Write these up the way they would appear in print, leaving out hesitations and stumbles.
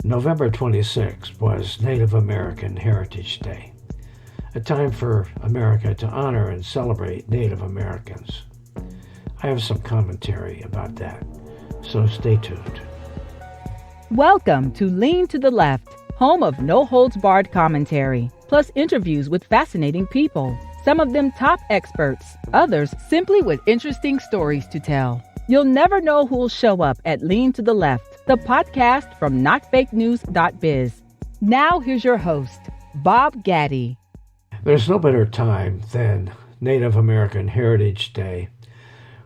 November 26th was Native American Heritage Day, a time for America to honor and celebrate Native Americans. I have some commentary about that, so stay tuned. Welcome to Lean to the Left, home of no-holds-barred commentary, plus interviews with fascinating people. Some of them top experts, others simply with interesting stories to tell. You'll never know who'll show up at Lean to the Left, the podcast from notfakenews.biz. Now here's your host, Bob Gaddy. There's no better time than Native American Heritage Day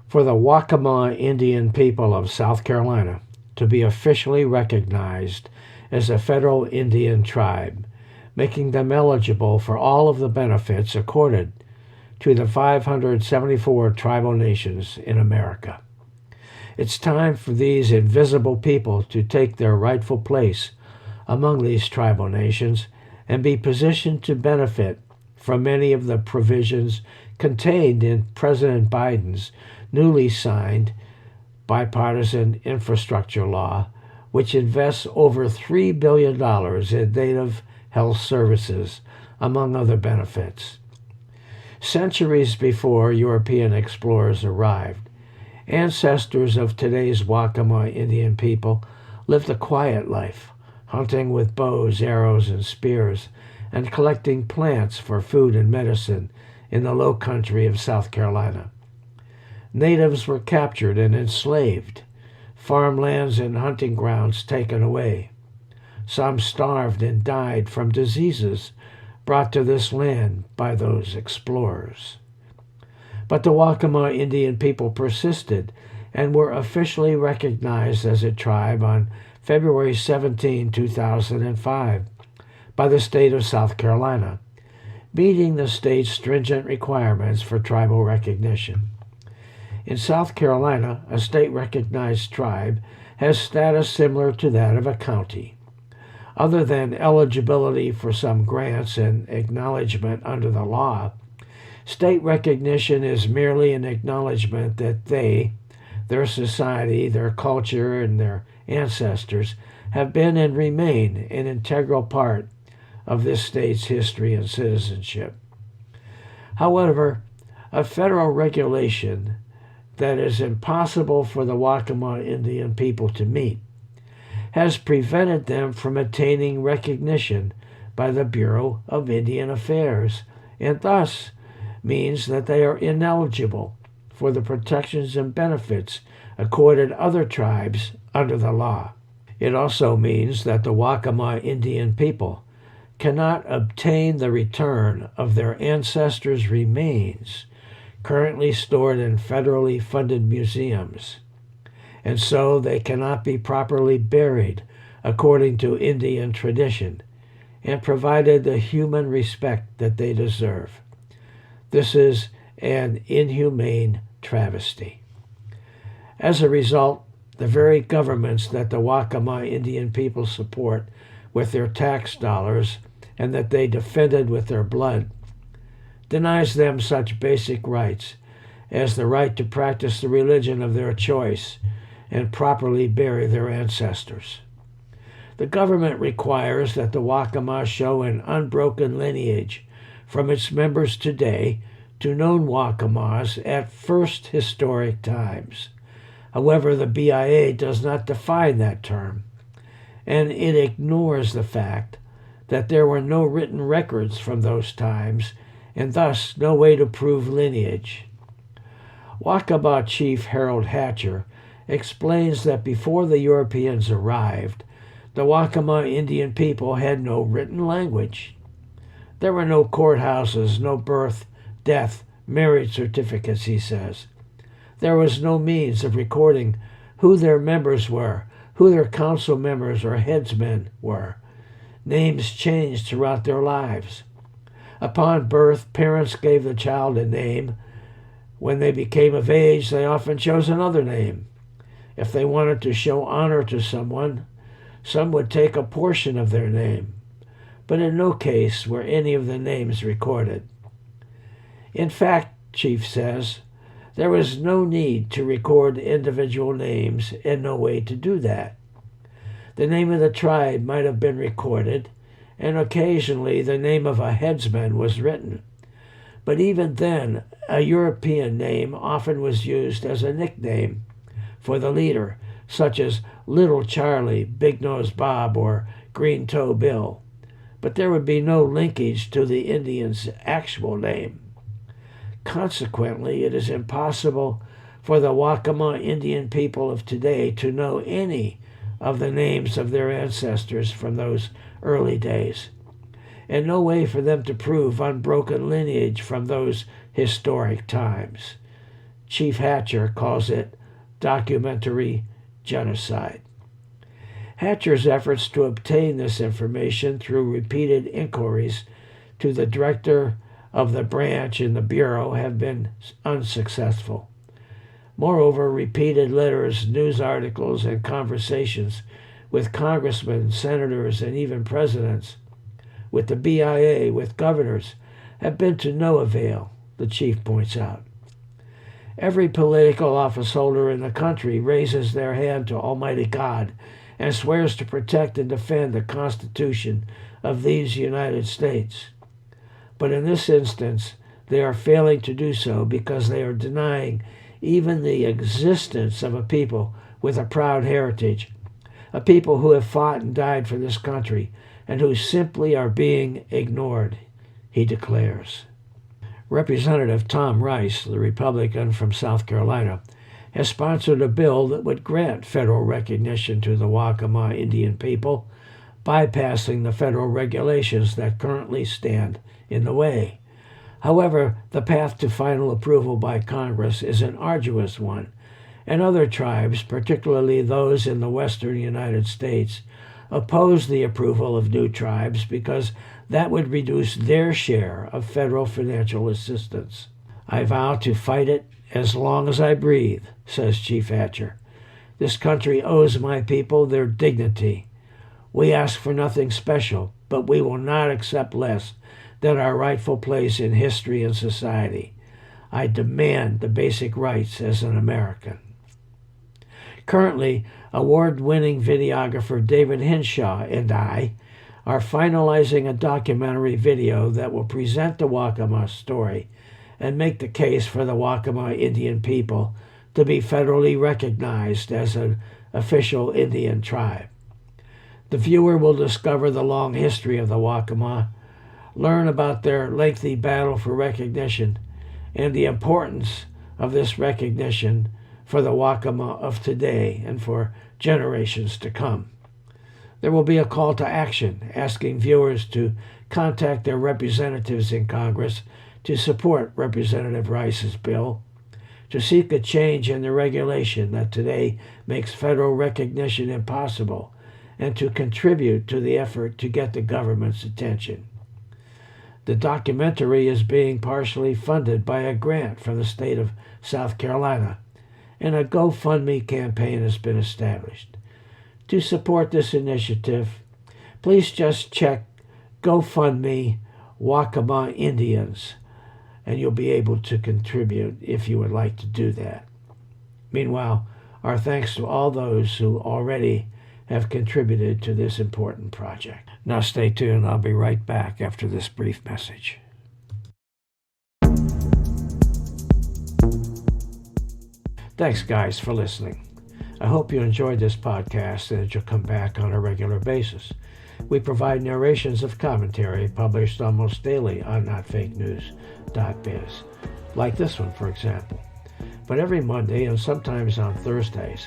for the Waccamaw Indian people of South Carolina to be officially recognized as a federal Indian tribe, making them eligible for all of the benefits accorded to the 574 tribal nations in America. It's time for these invisible people to take their rightful place among these tribal nations and be positioned to benefit from many of the provisions contained in President Biden's newly signed bipartisan infrastructure law, which invests over $3 billion in native health services, among other benefits. Centuries before European explorers arrived, ancestors of today's Waccamaw Indian people lived a quiet life, hunting with bows, arrows, and spears, and collecting plants for food and medicine in the low country of South Carolina. Natives were captured and enslaved, farmlands and hunting grounds taken away. Some starved and died from diseases brought to this land by those explorers. But the Waccamaw Indian people persisted and were officially recognized as a tribe on February 17, 2005, by the state of South Carolina, meeting the state's stringent requirements for tribal recognition. In South Carolina, a state-recognized tribe has status similar to that of a county. Other than eligibility for some grants and acknowledgement under the law, state recognition is merely an acknowledgement that they, their society, their culture, and their ancestors have been and remain an integral part of this state's history and citizenship. However, a federal regulation that is impossible for the Waccamaw Indian people to meet has prevented them from attaining recognition by the Bureau of Indian Affairs, and thus means that they are ineligible for the protections and benefits accorded other tribes under the law. It also means that the Waccamaw Indian people cannot obtain the return of their ancestors' remains currently stored in federally funded museums, and so they cannot be properly buried according to Indian tradition and provided the human respect that they deserve. This is an inhumane travesty. As a result, the very governments that the Waccamaw Indian people support with their tax dollars and that they defended with their blood denies them such basic rights as the right to practice the religion of their choice and properly bury their ancestors. The government requires that the Waccamaw show an unbroken lineage from its members today to known Waccamaws at first historic times. However, the BIA does not define that term, and it ignores the fact that there were no written records from those times and thus no way to prove lineage. Waccamaw Chief Harold Hatcher explains that before the Europeans arrived, the Waccamaw Indian people had no written language. There were no courthouses, no birth, death, marriage certificates, he says. There was no means of recording who their members were, who their council members or headsmen were. Names changed throughout their lives. Upon birth, parents gave the child a name. When they became of age, they often chose another name. If they wanted to show honor to someone, some would take a portion of their name, but in no case were any of the names recorded. In fact, Chief says, there was no need to record individual names and no way to do that. The name of the tribe might have been recorded, and occasionally the name of a headsman was written. But even then, a European name often was used as a nickname for the leader, such as Little Charlie, Big Nose Bob, or Green Toe Bill. But there would be no linkage to the Indian's actual name. Consequently, it is impossible for the Waccamaw Indian people of today to know any of the names of their ancestors from those early days, and no way for them to prove unbroken lineage from those historic times. Chief Hatcher calls it documentary genocide. Hatcher's efforts to obtain this information through repeated inquiries to the director of the branch in the Bureau have been unsuccessful. Moreover, repeated letters, news articles, and conversations with congressmen, senators, and even presidents, with the BIA, with governors, have been to no avail, the chief points out. Every political office holder in the country raises their hand to Almighty God and swears to protect and defend the Constitution of these United States. But in this instance, they are failing to do so because they are denying even the existence of a people with a proud heritage, a people who have fought and died for this country, and who simply are being ignored, he declares. Representative Tom Rice, the Republican from South Carolina, has sponsored a bill that would grant federal recognition to the Waccamaw Indian people, bypassing the federal regulations that currently stand in the way. However, the path to final approval by Congress is an arduous one, and other tribes, particularly those in the western United States, oppose the approval of new tribes because that would reduce their share of federal financial assistance. I vow to fight it as long as I breathe, says Chief Hatcher. This country owes my people their dignity. We ask for nothing special, but we will not accept less than our rightful place in history and society. I demand the basic rights as an American. Currently, award-winning videographer David Henshaw and I are finalizing a documentary video that will present the Waccamaw story and make the case for the Waccamaw Indian people to be federally recognized as an official Indian tribe. The viewer will discover the long history of the Waccamaw, learn about their lengthy battle for recognition, and the importance of this recognition for the Waccamaw of today and for generations to come. There will be a call to action asking viewers to contact their representatives in Congress to support Representative Rice's bill, to seek a change in the regulation that today makes federal recognition impossible, and to contribute to the effort to get the government's attention. The documentary is being partially funded by a grant from the state of South Carolina, and a GoFundMe campaign has been established. To support this initiative, please just check GoFundMe Waccamaw Indians, and you'll be able to contribute if you would like to do that. Meanwhile, our thanks to all those who already have contributed to this important project. Now stay tuned. I'll be right back after this brief message. Thanks, guys, for listening. I hope you enjoyed this podcast and that you'll come back on a regular basis. We provide narrations of commentary published almost daily on notfakenews.biz, like this one, for example. But every Monday and sometimes on Thursdays,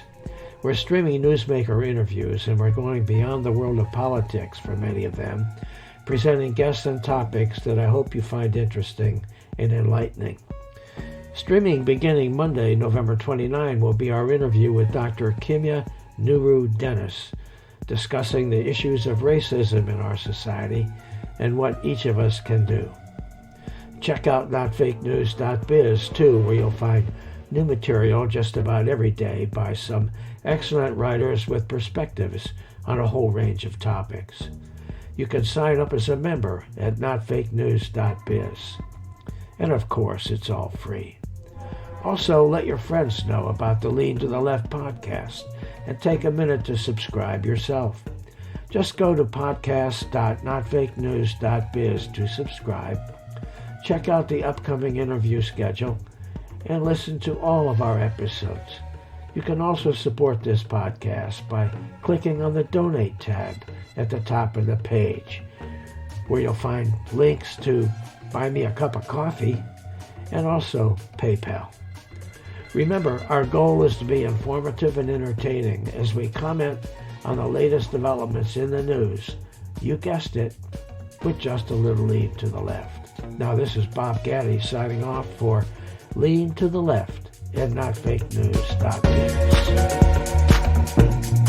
we're streaming newsmaker interviews, and we're going beyond the world of politics for many of them, presenting guests and topics that I hope you find interesting and enlightening. Streaming beginning Monday, November 29, will be our interview with Dr. Kimya Nuru Dennis, discussing the issues of racism in our society and what each of us can do. Check out notfakenews.biz too, where you'll find new material just about every day by some excellent writers with perspectives on a whole range of topics. You can sign up as a member at notfakenews.biz. And of course, it's all free. Also, let your friends know about the Lean to the Left podcast and take a minute to subscribe yourself. Just go to podcast.notfakenews.biz to subscribe. Check out the upcoming interview schedule and listen to all of our episodes. You can also support this podcast by clicking on the Donate tab at the top of the page, where you'll find links to Buy Me a Cup of Coffee and also PayPal. Remember, our goal is to be informative and entertaining as we comment on the latest developments in the news. You guessed it, with just a little lean to the left. Now, this is Bob Gaddy signing off for Lean to the Left and NotFakeNews.biz.